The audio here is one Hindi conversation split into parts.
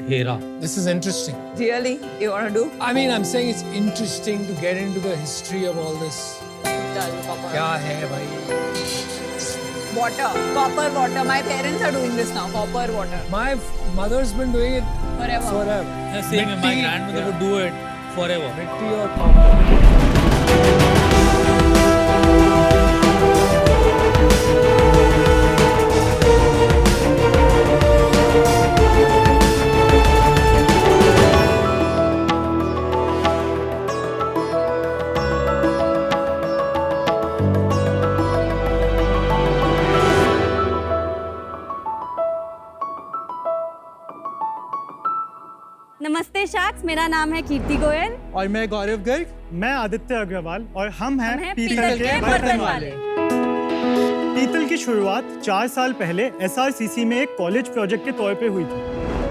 Thathera. This is interesting. Really? You want to do? I mean, I'm saying it's interesting to get into the history of all this. क्या है भाई? Water. Copper water. My parents are doing this now. Copper water. My mother's been doing it Forever. forever. Same, my Mitti, grandmother yeah. would do it forever. मिट्टी और copper. नमस्ते शाक्स, मेरा नाम है कीर्ति गोयल। और मैं गौरव गर्ग। मैं आदित्य अग्रवाल और हम हैं पीतल के बर्तन वाले। पीतल की शुरुआत 4 साल पहले SRCC में एक कॉलेज प्रोजेक्ट के तौर पे हुई थी।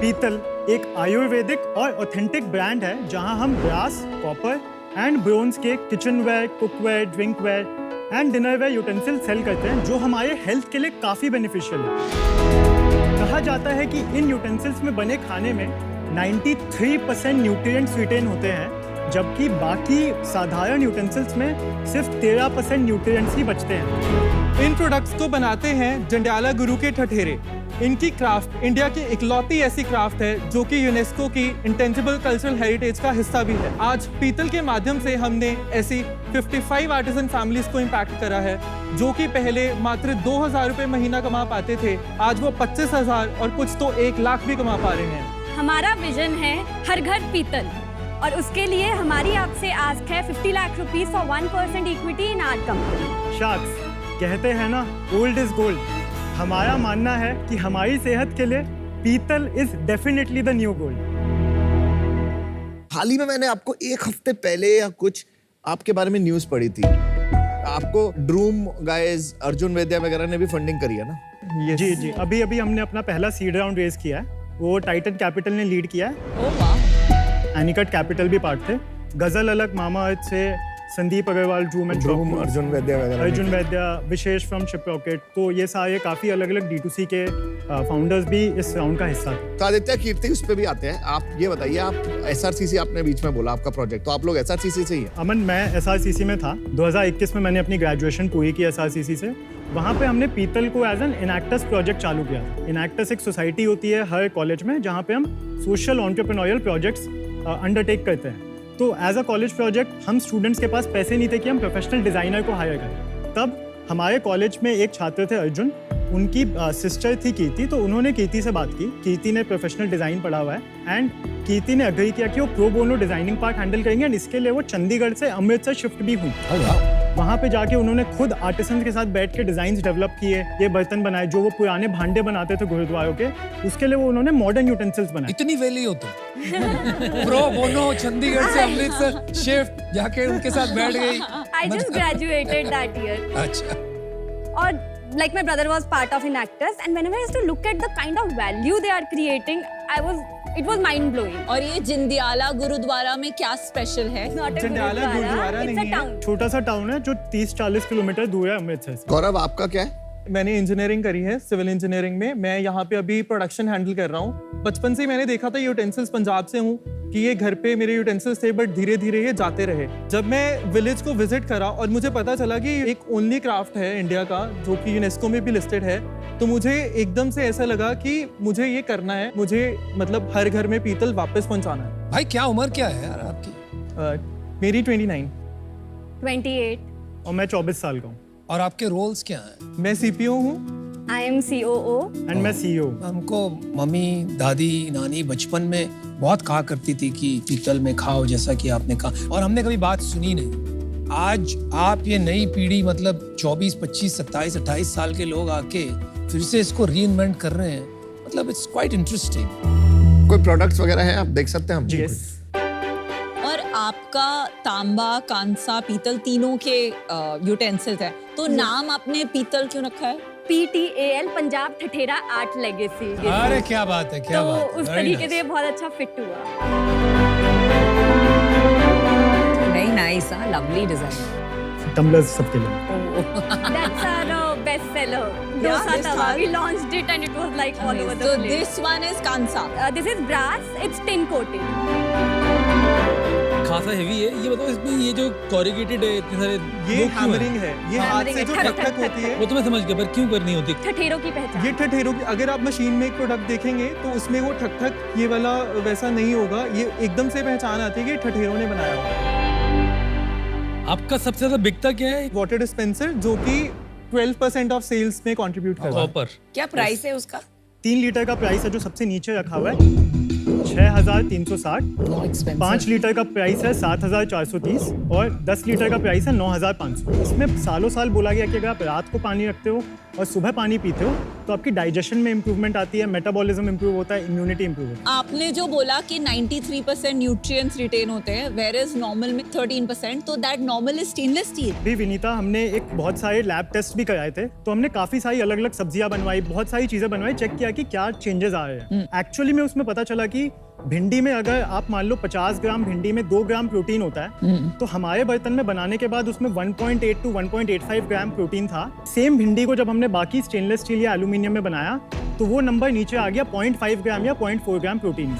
पीतल एक आयुर्वेदिक और ऑथेंटिक ब्रांड है जहां हम ब्रास, कॉपर एंड ब्रोंज के kitchenware, cookware, drinkware and dinnerware utensil sell करते हैं जो हमारे हेल्थ के लिए काफ़ी बेनिफिशियल है। कहा जाता है कि इन यूटेंसिल्स में बने खाने में 93% न्यूट्रिएंट्स रिटेन होते हैं, जबकि बाकी साधारण यूटेंसिल्स में सिर्फ 13% न्यूट्रिएंट्स ही बचते हैं। इन प्रोडक्ट्स को बनाते हैं जंडियाला गुरु के ठठेरे। इनकी क्राफ्ट इंडिया की इकलौती ऐसी क्राफ्ट है जो कि यूनेस्को की इंटेंजिबल कल्चरल हेरिटेज का हिस्सा भी है। आज पीतल के माध्यम से हमने ऐसी 55 आर्टिसन फैमिलीज को इम्पैक्ट करा है जो कि पहले मात्र 2,000 रुपए महीना कमा पाते थे, आज वो 25,000 और कुछ तो 1 लाख भी कमा पा रहे हैं। हमारा विजन है हर घर पीतल, और उसके लिए हमारी आपसे आस्क है 50 lakh rupees for 1% equity in our company. Sharks, कहते हैं ना, ओल्ड इज गोल्ड। हमारा मानना है कि हमारी सेहत के लिए पीतल is definitely the new gold. हाल ही में मैंने आपको 1 हफ्ते पहले या कुछ आपके बारे में न्यूज़ पढ़ी थी। आपको ड्रूम गाइज, अर्जुन वैद्या वगैरह ने भी फंडिंग करी है ना? जी जी, अभी हमने अपना पहला सीड राउंड रेज किया है। वो टाइटन कैपिटल ने लीड किया है। Oh wow. एनिकट कैपिटल भी पार्ट थे। गजल अलग, मामा अर्थ से संदीप अग्रवाल, ड्रूम एंड ड्रूम, अर्जुन वैद्या वगैरह। अर्जुन वैद्या, विशेष फ्रॉम शिपरॉकेट, तो ये सारे काफ़ी अलग अलग D2C के फाउंडर्स भी इस राउंड का हिस्सा थे। तो आदित्य, कीर्ति उस पे भी आते हैं। आप ये बताइए, आप SRCC आपने बीच में बोला आपका प्रोजेक्ट, तो आप लोग SRCC से ही है? अमन, मैं SRCC में था। 2021 में मैंने अपनी ग्रेजुएशन पूरी की SRCC से। वहाँ पे हमने पीतल को एज एन इनएक्टस प्रोजेक्ट चालू किया। इनएक्टस एक सोसाइटी होती है हर कॉलेज में जहाँ पे हम सोशल एंटरप्रेन्योरियल प्रोजेक्ट्स अंडरटेक करते हैं। तो एज अ कॉलेज प्रोजेक्ट हम स्टूडेंट्स के पास पैसे नहीं थे कि हम प्रोफेशनल डिज़ाइनर को हायर करें। तब हमारे कॉलेज में एक छात्र थे अर्जुन, उनकी सिस्टर थी कीर्ति, तो उन्होंने कीर्ति से बात की। कीर्ति ने प्रोफेशनल डिज़ाइन पढ़ा हुआ है एंड कीर्ति ने अग्री किया कि वो pro bono designing part handle करेंगे एंड इसके लिए वो चंडीगढ़ से अमृतसर शिफ्ट भी हुई। वहाँ पे जाके उन्होंने खुद आर्टिसन के साथ बैठ के डिज़ाइंस डेवलप किए, ये बर्तन बनाए जो वो पुराने भांडे बनाते थे गुरुद्वारों के, उसके लिए वो उन्होंने मॉडर्न यूटेंसिल्स बनाए। इतनी वैली हो तो प्रो बोनो चंडीगढ़ से अमृतसर शिफ्ट जाके उनके साथ बैठ गई। I just graduated that year. अच्छा। और like my brother was part of Inactus, and whenever I used to look at the kind of value they are creating, it was mind blowing. और ये जंडियाला गुरुद्वारा में क्या स्पेशल है? It's not a Jandiala gurdwara it's a नहीं है, town. छोटा सा टाउन है जो 30-40 किलोमीटर दूर है अमृतसर से। गौरव, आपका क्या है? मैंने इंजीनियरिंग करी है, सिविल इंजीनियरिंग में। मैं यहाँ पे अभी प्रोडक्शन हैंडल कर रहा हूँ। बचपन से ही मैंने देखा था, यूटेंसिल्स पंजाब से हूँ, कि ये घर पे मेरे यूटेंसिल्स थे, बट धीरे धीरे ये जाते रहे। जब मैं विलेज को विजिट करा और मुझे पता चला कि एक ओनली क्राफ्ट है इंडिया का जो कि यूनेस्को में भी लिस्टेड है, तो मुझे एकदम से ऐसा लगा कि मुझे ये करना है। मुझे मतलब हर घर में पीतल वापस पहुँचाना है। भाई क्या उम्र क्या है यार आपकी? मेरी 29 28. और मैं 24 साल का हूँ। और आपके रोल्स क्या हैं? मैं CPO हूँ I am COO. एंड मैं CEO। हमको मम्मी, दादी, नानी बचपन में बहुत कहा करती थी कि पीतल में खाओ, जैसा कि आपने कहा, और हमने कभी बात सुनी नहीं। आज आप ये नई पीढ़ी, मतलब 24, 25, 27, 28 साल के लोग आके फिर से इसको रीइन्वेंट कर रहे हैं, मतलब इट्स क्वाइट इंटरेस्टिंग। कोई प्रोडक्ट्स वगैरह हैं, आप देख सकते हैं हम? यस। और आपका तांबा, कांसा, पीतल तीनों के यूटेंसिल्स है, तो नाम आपने पीतल क्यों रखा है? PTAL, Punjab Thathera art legacy. अरे क्या बात है, क्या तो बात है। उस Very तरीके nice. से बहुत अच्छा फिट हुआ। Very nice, lovely design. Tumblers सबके लिए। That's our best seller. Yeah, Dosa this tawa. one. We launched it and it was like all over the So place. this one is Kansa. This is brass. It's tin coated. खासा हेवी है। ये बताओ इसमें ये जो कॉरिगेटेड है इतने सारे ये वो क्यों है? हैमरिंग है, ये हाथ Hammering से है, जो ठक, ठक ठक, होती है, वो तो मैं समझ गया, पर क्यों करनी होती? ठठेरों की पहचान. ये ठठेरों की, अगर आप मशीन में एक प्रोडक्ट देखेंगे तो उसमें वो ठक ठक ये वाला वैसा नहीं होगा, ये एकदम से पहचान आती है कि ये ठठेरों ने बनाया हुआ। आपका सबसे ज्यादा बिकता क्या है? वाटर डिस्पेंसर जो कि 12% ऑफ सेल्स में कंट्रीब्यूट कर रहा है। कॉपर। क्या प्राइस है उसका? 3 लीटर का प्राइस है जो सबसे नीचे रखा हुआ है 6,360, 5 लीटर का प्राइस है 7,430 और 10 लीटर का प्राइस है 9,500। इसमें सालों साल बोला गया कि अगर आप रात को पानी रखते हो और सुबह पानी पीते हो तो आपकी डाइजेशन में इंप्रूवमेंट आती है, मेटाबॉलिज्म इंप्रूव होता है, इम्यूनिटी इंप्रूव होती है। आपने जो बोला कि 93% न्यूट्रिएंट्स रिटेन होते हैं, वेयर इज नॉर्मल में 13%, तो that normal is stainless steel. भी विनीता, हमने एक बहुत सारे लैब टेस्ट भी कराए थे, तो हमने काफी सारी अलग अलग सब्जियां बनवाई, बहुत सारी चीजें बनवाई, चेक किया कि क्या चेंजेस आ रहे हैं। एक्चुअली में उसमें पता चला कि भिंडी में अगर आप मान लो 50 ग्राम भिंडी में 2 ग्राम प्रोटीन होता है, तो हमारे बर्तन में बनाने के बाद उसमें 1.8 to 1.85 ग्राम प्रोटीन था। सेम भिंडी को जब हमने बाकी स्टेनलेस स्टील या एल्यूमिनियम में बनाया तो वो नंबर नीचे आ गया 0.5 ग्राम या 0.4 ग्राम प्रोटीन।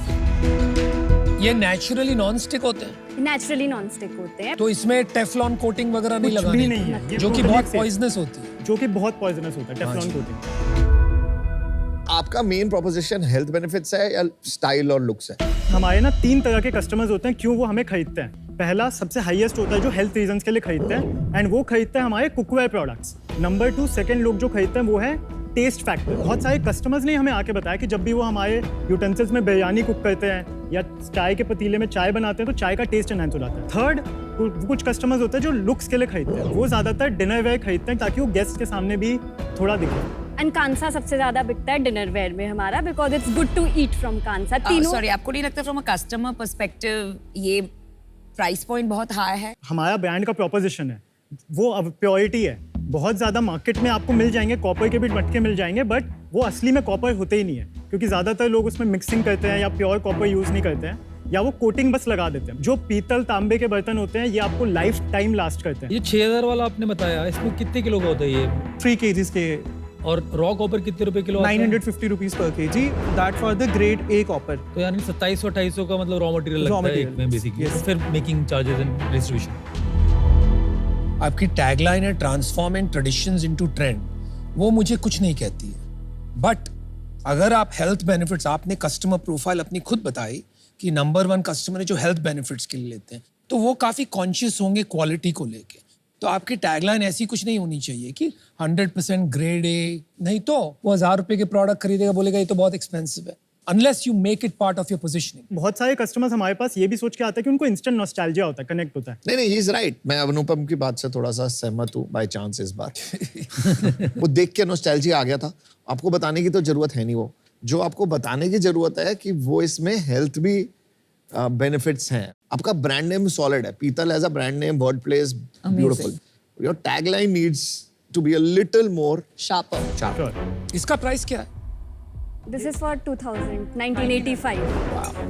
ये नेचुरली नॉन स्टिक होते हैं, नेचुरली नॉन स्टिक होते हैं. तो इसमें टेफलॉन कोटिंग वगैरह नहीं कुछ लगानी, भी नहीं है, ये जो कि totally बहुत safe। पॉइजनस होती है। जो कि बहुत पॉइजनस होता है टेफलॉन जी। कोटिंग। आपका मेन प्रोपोजिशन हेल्थ बेनिफिट्स है या स्टाइल और लुक्स है? हमारे ना 3 तरह के कस्टमर्स होते हैं, क्यों वो हमें खरीदते हैं। पहला सबसे हाईएस्ट होता है जो हेल्थ रीजंस के लिए खरीदते हैं, एंड वो खरीदते हैं हमारे कुकवेयर प्रोडक्ट्स। नंबर 2 सेकंड लोग जो खरीदते हैं वो है टेस्ट फैक्टर। बहुत सारे कस्टमर्स ने हमें आके बताया कि जब भी वो हमारे यूटेंसिल्स में बिरयानी कुक करते हैं या चाय के पतीले में चाय बनाते हैं तो चाय का टेस्ट एनहांस हो जाता है। थर्ड, कुछ कस्टमर्स होते हैं जो लुक्स के लिए खरीदते हैं, वो ज्यादातर डिनर वेयर खरीदते हैं ताकि वो गेस्ट के सामने भी थोड़ा दिखे। एंड कांसा सबसे ज्यादा बिकता है डिनर वेयर में हमारा, because it's good to eat from कांसा. तीनों सॉरी, आपको नहीं लगता फ्रॉम अ कस्टमर पर्सपेक्टिव ये प्राइस पॉइंट बहुत हाई है? हमारा ब्रांड का प्रोपोजिशन है वो अब प्योरिटी है। बहुत ज़्यादा मार्केट में आपको मिल जाएंगे कॉपर के भी मटके मिल जाएंगे, बट वो असली में कॉपर होते ही नहीं है, क्योंकि ज़्यादातर लोग उसमें मिक्सिंग करते हैं या प्योर कॉपर यूज़ नहीं करते हैं, या वो कोटिंग बस लगा देते हैं। जो पीतल तांबे के बर्तन होते हैं ये आपको लाइफ टाइम लास्ट करते हैं। ये 6,000 वाला आपने बताया, इसमें कितने किलो का होता है ये? 3 kgs के और रॉ कॉपर कितने रुपए किलो आता है? 950 rupees per kg, that for the grade A copper. तो यानी 2700-2800 का मतलब रॉ मटेरियल लगता है material, एक में बेसिकली, yes. फिर मेकिंग चार्जेस एंड डिस्ट्रीब्यूशन। आपकी टैगलाइन है ट्रांसफॉर्मिंग ट्रेडिशंस इनटू ट्रेंड, वो मुझे कुछ नहीं कहती है, बट अगर आप हेल्थ बेनिफिट्स, आपने कस्टमर प्रोफाइल अपनी खुद बताई कि नंबर 1 कस्टमर है जो हेल्थ बेनिफिट्स के लिए लेते हैं, तो वो काफ़ी कॉन्शियस होंगे क्वालिटी को लेके। तो आपकी टैगलाइन ऐसी कुछ नहीं होनी चाहिए कि 100% ग्रेड ए, नहीं तो वो 1,000 रुपए के प्रोडक्ट खरीदेगा, बोलेगा ये तो बहुत एक्सपेंसिव है, unless you make it part of your positioning. बहुत सारे कस्टमर्स हमारे पास ये भी सोच के आते हैं कि उनको इंस्टेंट नॉस्टैल्जिया होता है, कनेक्ट होता है। नहीं, ही इज राइट। मैं अनुपम की बात से थोड़ा सा सहमत हूँ बाय चांस इस बात। वो देख के नॉस्टैल्जिया आ गया था। आपको बताने की तो जरूरत है नहीं, वो जो आपको बताने की जरूरत है कि वो इसमें हेल्थ भी बेनिफिट्स हैं। आपका ब्रांड नेम सॉलिड है, Peetal as a brand name, word place beautiful. Your tagline needs to be a little more sharper. Sure. इसका प्राइस क्या है? This is for 1985.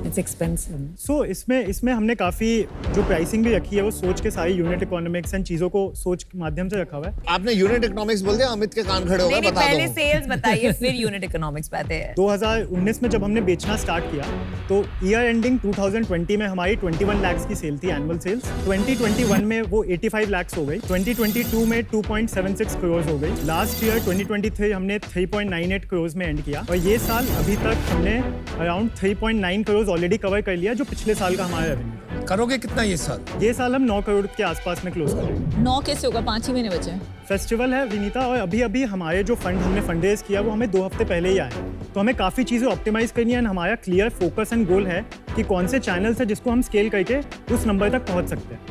It's expensive. So इसमें हमने काफी जो प्राइसिंग भी रखी है वो सोच के सारी यूनिट इकोनॉमिक्स एंड चीजों को सोच के माध्यम से रखा हुआ है। आपने यूनिट इकोनॉमिक्स बोल दिया, अमित के कान खड़े हो गए, नहीं, बता पहले दो। सेल्स बताइए फिर यूनिट इकोनॉमिक्स पे आते हैं। 2019 में जब हमने बेचना स्टार्ट किया तो ईयर एंडिंग 2020 में हमारी 21 लाख की सेल थी, एनुअल सेल्स। 2021 में वो 85 लाख हो गई, 2022 में 2.76 करोड़ हो गई, लास्ट ईयर 2023 हमने 3.98 करोड़ में एंड किया, और ये साल अभी तक हमने अराउंड 3.9 करोड़ ऑलरेडी कवर कर लिया, जो पिछले साल का हमारा रेवेन्यू। करोगे कितना ये साल? ये साल हम 9 करोड़ के आसपास में क्लोज करेंगे। 9 कैसे होगा, 5 ही महीने बचे हैं। फेस्टिवल है विनीता, और अभी हमारे जो फंड हमने फंड रेज किया वो हमें 2 हफ्ते पहले ही आए, तो हमें काफ़ी चीज़ें ऑप्टिमाइज करनी है। हमारा क्लियर फोकस एंड गोल है कि कौन से चैनल्स है जिसको हम स्केल करके उस नंबर तक पहुंच सकते हैं।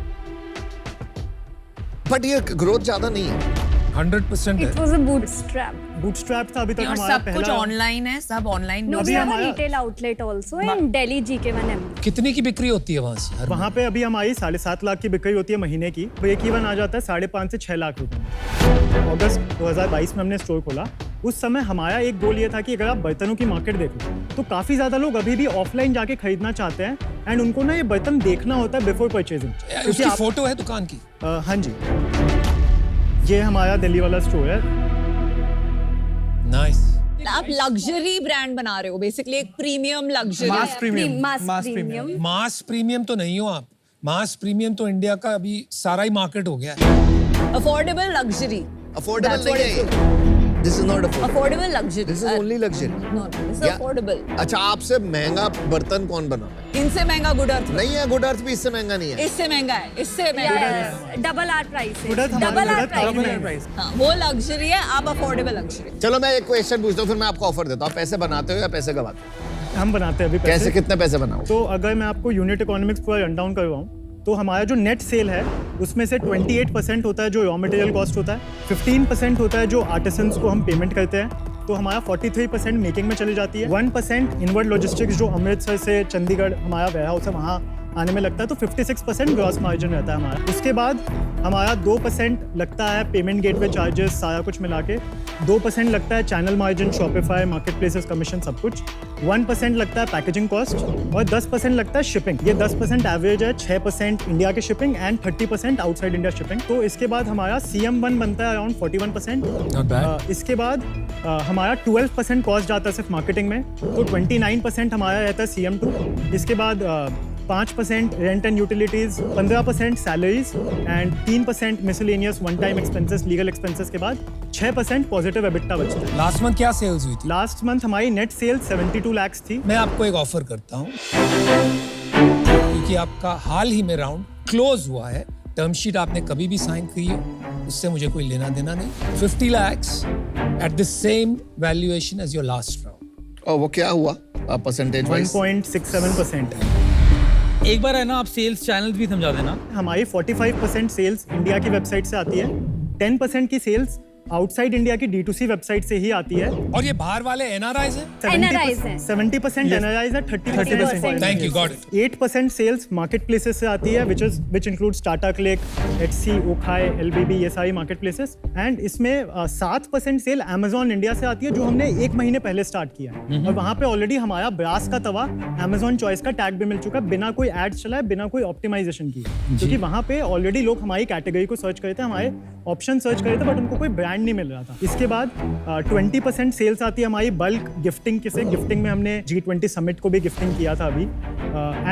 बट ये ग्रोथ ज्यादा नहीं है। 100% It है। was a bootstrap. बूटस्ट्रैप था अभी तक और हमारा सब कुछ पहला। ऑनलाइन है, सब ऑनलाइन। No, अभी we have a हमारा- retail outlet also in Delhi GK1M. कितनी की बिक्री होती है वहां से? वहाँ पे अभी हमारी 7.5 लाख की बिक्री होती है महीने की, ब्रेक इवन आ जाता है 5.5 से 6 लाख रुपए में। अगस्त 2022 में हमने स्टोर खोला। उस समय हमारा एक गोल ये था कि अगर आप बर्तनों की मार्केट देखो तो काफ़ी ज़्यादा लोग अभी भी ऑफलाइन जाके खरीदना चाहते हैं, एंड उनको ना ये बर्तन देखना होता है बिफोर परचेजिंग। उसकी फोटो है दुकान की? हाँ जी, ये हमारा दिल्ली वाला स्टोर है। आप लग्जरी ब्रांड बना रहे हो, बेसिकली एक प्रीमियम लग्जरी। मास प्रीमियम, मास प्रीमियम। मास प्रीमियम तो नहीं हो आप, मास प्रीमियम तो इंडिया का अभी सारा ही मार्केट हो गया है। Affordable luxury. अफोर्डेबल नहीं है ये। This is not affordable. Affordable luxury. This is only luxury. No, this is Yeah. Affordable. अच्छा, आपसे महंगा बर्तन कौन बना रहा है? इनसे महंगा गुड अर्थ नहीं है, गुड अर्थ भी इससे महंगा नहीं है। इससे महंगा है, इससे महंगा है। डबल आर प्राइस है। Good Earth हमारा double R Good Earth price है। प्राइस। हाँ, वो लग्जरी है, आप अफोर्डेबल लग्जरी। चलो मैं एक क्वेश्चन पूछता हूँ, फिर मैं आपको ऑफर देता हूँ। आप पैसे बनाते हो या पैसे गवाते हो? हम बनाते हैं अभी कैसे, पैसे। कितने पैसे बनाओ? तो अगर मैं आपको यूनिट इकोनॉमिक्स पूरा रन डाउन करवाऊँ तो हमारा जो नेट सेल है उसमें से 28% होता है जो रॉ मटेरियल कॉस्ट होता है, 15% होता है जो आर्टिसंस को हम पेमेंट करते हैं, तो हमारा 43% मेकिंग में चली जाती है, 1% इनवर्ड लॉजिस्टिक्स जो अमृतसर से चंडीगढ़ हमारा वेयर हाउस है वहाँ आने में लगता है, तो 56% ग्रॉस मार्जिन रहता है हमारा। उसके बाद हमारा 2% लगता है पेमेंट गेटवे चार्जेस सारा कुछ मिला के, 2% लगता है channel margin, Shopify, market places commission सब कुछ, 1% लगता है पैकेजिंग कॉस्ट और 10% लगता है शिपिंग। ये 10% एवरेज है, 6% इंडिया के shipping and 30% outside India shipping. तो इसके बाद हमारा CM1 बनता है अराउंड 41%। Not bad. इसके बाद हमारा 12% कॉस्ट जाता है सिर्फ मार्केटिंग में, तो 29% हमारा रहता है CM2। इसके बाद 5% rent and utilities, 15% salaries and 3% miscellaneous one time expenses, legal expenses के बाद 6% पॉजिटिव एबिटा बचता है। लास्ट मंथ क्या सेल्स हुई थी? लास्ट मंथ हमारी नेट सेल्स 72 lakhs थी। मैं आपको एक ऑफर करता हूँ, क्योंकि आपका हाल ही में राउंड क्लोज हुआ है, टर्म शीट आपने कभी भी साइन की हो, उससे मुझे कोई लेना देना नहीं। 50 lakhs at the same valuation as your last round. और वो क्या हुआ परसेंटेज वाइज? 1.67%। एक बार है ना, आप सेल्स चैनल भी समझा देना। हमारी 45% सेल्स इंडिया की वेबसाइट से आती है, 10% की सेल्स आउटसाइड इंडिया की D2C वेबसाइट से ही आती है। और ये बाहर वाले NRIs हैं? 70% है। 70% NRIs है, 30% Thank you, got it. 8% sales marketplaces से आती है, which includes Tata Cliq, Etsy, Okhai, LBB, ये सारी मार्केट प्लेसेस। एंड इसमें 7% सेल Amazon इंडिया से आती है, जो हमने 1 महीने पहले स्टार्ट किया है। और वहाँ पे ऑलरेडी हमारा ब्रास का तवा Amazon चॉइस का टैग भी मिल चुका है, बिना कोई एड्स चलाए, बिना कोई ऑप्टिमाइजेशन किए, क्योंकि वहाँ पे ऑलरेडी लोग हमारी कैटेगरी को सर्च करते हैं, हमारे ऑप्शन सर्च करते थे, बट उनको कोई ब्रांड नहीं मिल रहा था। इसके बाद 20% सेल्स आती है हमारी बल्क गिफ्टिंग से। गिफ्टिंग में हमने G20 समिट को भी गिफ्टिंग किया था अभी।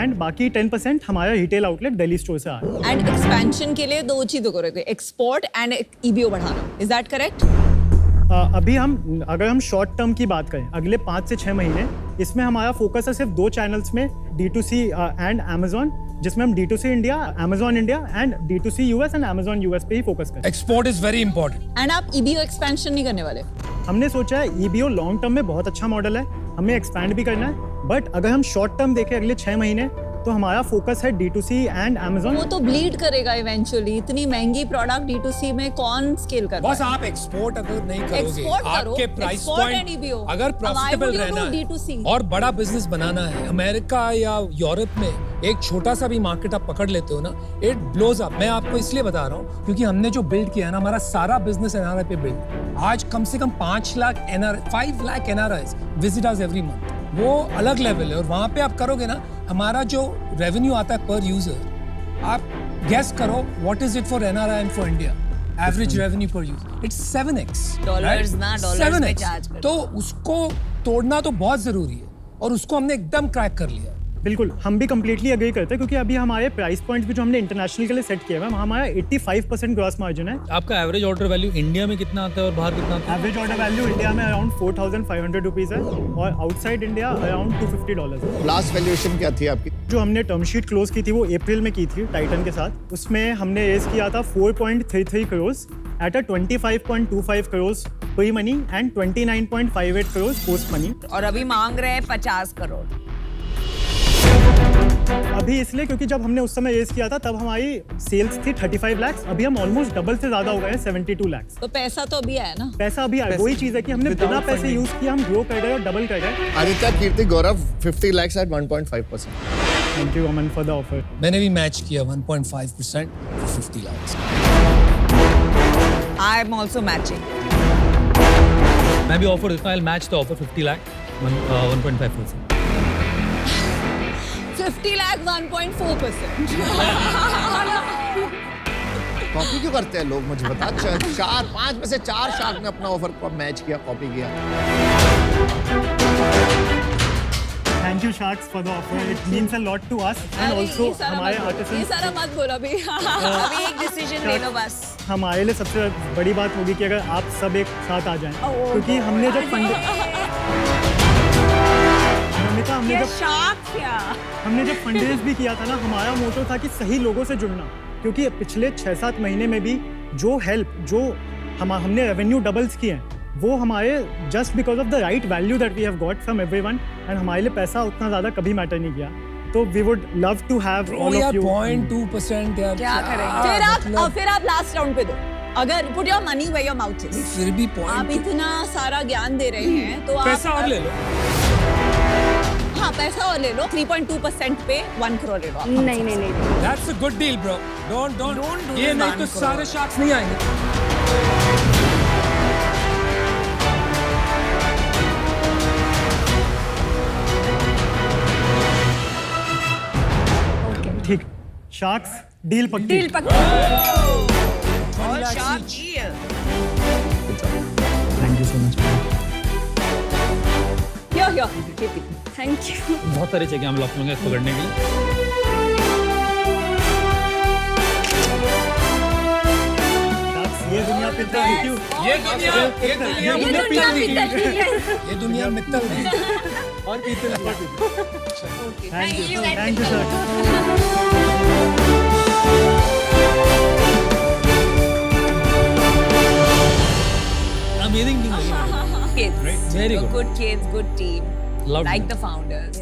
एंड बाकी 10% हमारा रिटेल आउटलेट दिल्ली स्टोर से आ रहा है। एंड एक्सपेंशन के लिए 2 चीजों को रखते हैं, एक्सपोर्ट एंड EBO बढ़ाना। Is that correct? अभी अगर हम शॉर्ट टर्म की बात करें, अगले 5 से 6 महीने, इसमें हमारा फोकस है सिर्फ 2 चैनल्स में, D2C एंड Amazon, जिसमें हम D2C India, Amazon India and D2C US and Amazon US पे ही फोकस करें। Export is very important. And आप EBO एक्सपेंशन नहीं करने वाले? हमने सोचा है EBO लॉन्ग टर्म में बहुत अच्छा मॉडल है, हमें एक्सपैंड भी करना है, बट अगर हम शॉर्ट टर्म देखें अगले 6 महीने, तो हमारा फोकस है D2C एंड Amazon। वो तो ब्लीड करेगा इवेंचुअली। इतनी महंगी प्रोडक्ट D2C में कौन स्केल कर बस पाएगा? आप एक्सपोर्ट अगर नहीं करोगे, Export करो, आपके price export point and EBO. अगर Why प्रॉफिटेबल would you रहना do है D2C? और बड़ा बिजनेस बनाना है, अमेरिका या यूरोप में एक छोटा सा भी मार्केट आप पकड़ लेते हो ना, इट ब्लोज अप। मैं आपको इसलिए बता रहा हूँ क्योंकि हमने जो बिल्ड किया है ना, हमारा सारा बिजनेस NRI पे बिल्ड। आज कम से कम 5 lakh NRI, 5 lakh NRIs visit us every month. वो अलग लेवल है, और वहाँ पे आप करोगे ना, हमारा जो रेवेन्यू आता है पर यूजर, आप गेस करो what is it for NRI and for India. Average revenue पर यूजर इट्स 7x। डॉलर्स ना, डॉलर्स में चार्ज कर। तो उसको तोड़ना तो बहुत जरूरी है, और उसको हमने एकदम क्रैक कर लिया। बिल्कुल, हम भी कंप्लीटली एग्री करते हैं, क्योंकि अभी हमारे प्राइस पॉइंट्स भी जो हमने इंटरनेशनल के लिए सेट किया है, हमारा 85% ग्रॉस मार्जिन है। आपका एवरेज ऑर्डर वैल्यू इंडिया में कितना आता है और बाहर कितना आता है? एवरेज ऑर्डर वैल्यू इंडिया में अराउंड 4,500 रुपीज़ है और आउटसाइड इंडिया अराउंड $250 है। लास्ट वैल्यूएशन क्या थी आपकी? जो हमने टर्म शीट क्लोज की थी वो अप्रैल में की थी टाइटन के साथ। उसमें हमने रेज किया था 4.33 crore at a 25.25 crore pre money and 29.58 crore post money. और अभी मांग रहे हैं 50 करोड़। अभी इसलिए क्योंकि जब हमने उस समय रेज किया था तब हमारी सेल्स थी 35 लाख, अभी हम ऑलमोस्ट डबल से ज्यादा हो गए हैं 72 लाख। तो पैसा तो अभी आया ना? पैसा अभी आया, वही चीज है कि हमने बिना पैसे यूज किया हम ग्रो कर रहे हैं और डबल कर रहे हैं। आदित्य, कीर्ति, गौरव 50 lakhs at 1.5%। Thank you Aman for the offer. मैंने भी मैच किया 1.5% for 50 lakhs। I am also matching. मैं भी ऑफर देता हूँ, I'll match the offer 50 lakh 1.5%। 50 lakh 1.4%। Copy क्यों करते हैं लोग, मुझे बता। 4-5 में से 4 शार्क ने अपना ऑफर को मैच किया, कॉपी किया। Thank you sharks for the offer, it means a lot to us and अरे, आल्सो ये सारा हमारे मत बोलो, ये आर्टिस्ट। सारा मत बोलो अभी। अभी एक डिसीजन ले लो बस। हमारे लिए सबसे बड़ी बात होगी कि अगर आप सब एक साथ आ जाएं, क्योंकि हमने जब हमने जब फंडरेज भी किया था ना, हमारा मोटो था कि सही लोगों से जुड़ना, क्योंकि पिछले 6-7 महीने में भी जो हमने रेवेन्यू डबल्स किए हैं, वो हमारे just because of the right value that we have got from everyone, and हमारे लिए पैसा उतना ज्यादा कभी मैटर नहीं किया। तो we would love to have all of you. 0.2% यार, क्या करेंगे? फिर आप लास्ट राउंड पे दो। अगर put your money where your mouth is. फिर भी आप इतना सारा ज्ञान दे रहे हैं तो पैसा आप और ले लो। हाँ, पैसा और ले लो। 3.2% पे 1 करोड़ ले लो आप। नहीं नहीं नहीं That's a good deal, bro. Don't do ये it, नहीं तो सारे sharks नहीं आएंगे। ठीक, शार्क्स डील पक्की। डील पक्का। All shark deal. Thank you so much. Yo thank you. बहुत सारे चाहिए हम लोग लोग पकड़ने के लिए। शार्क्स ये दुनिया पे थैंक यू। ये दुनिया ये दुनिया पीतल की है। ये दुनिया मित्तल नहीं। और पीतल thank you sir. Amazing thing लगी मुझे। Kids. Very good. Good kids, good team. Loved Like it. the founders.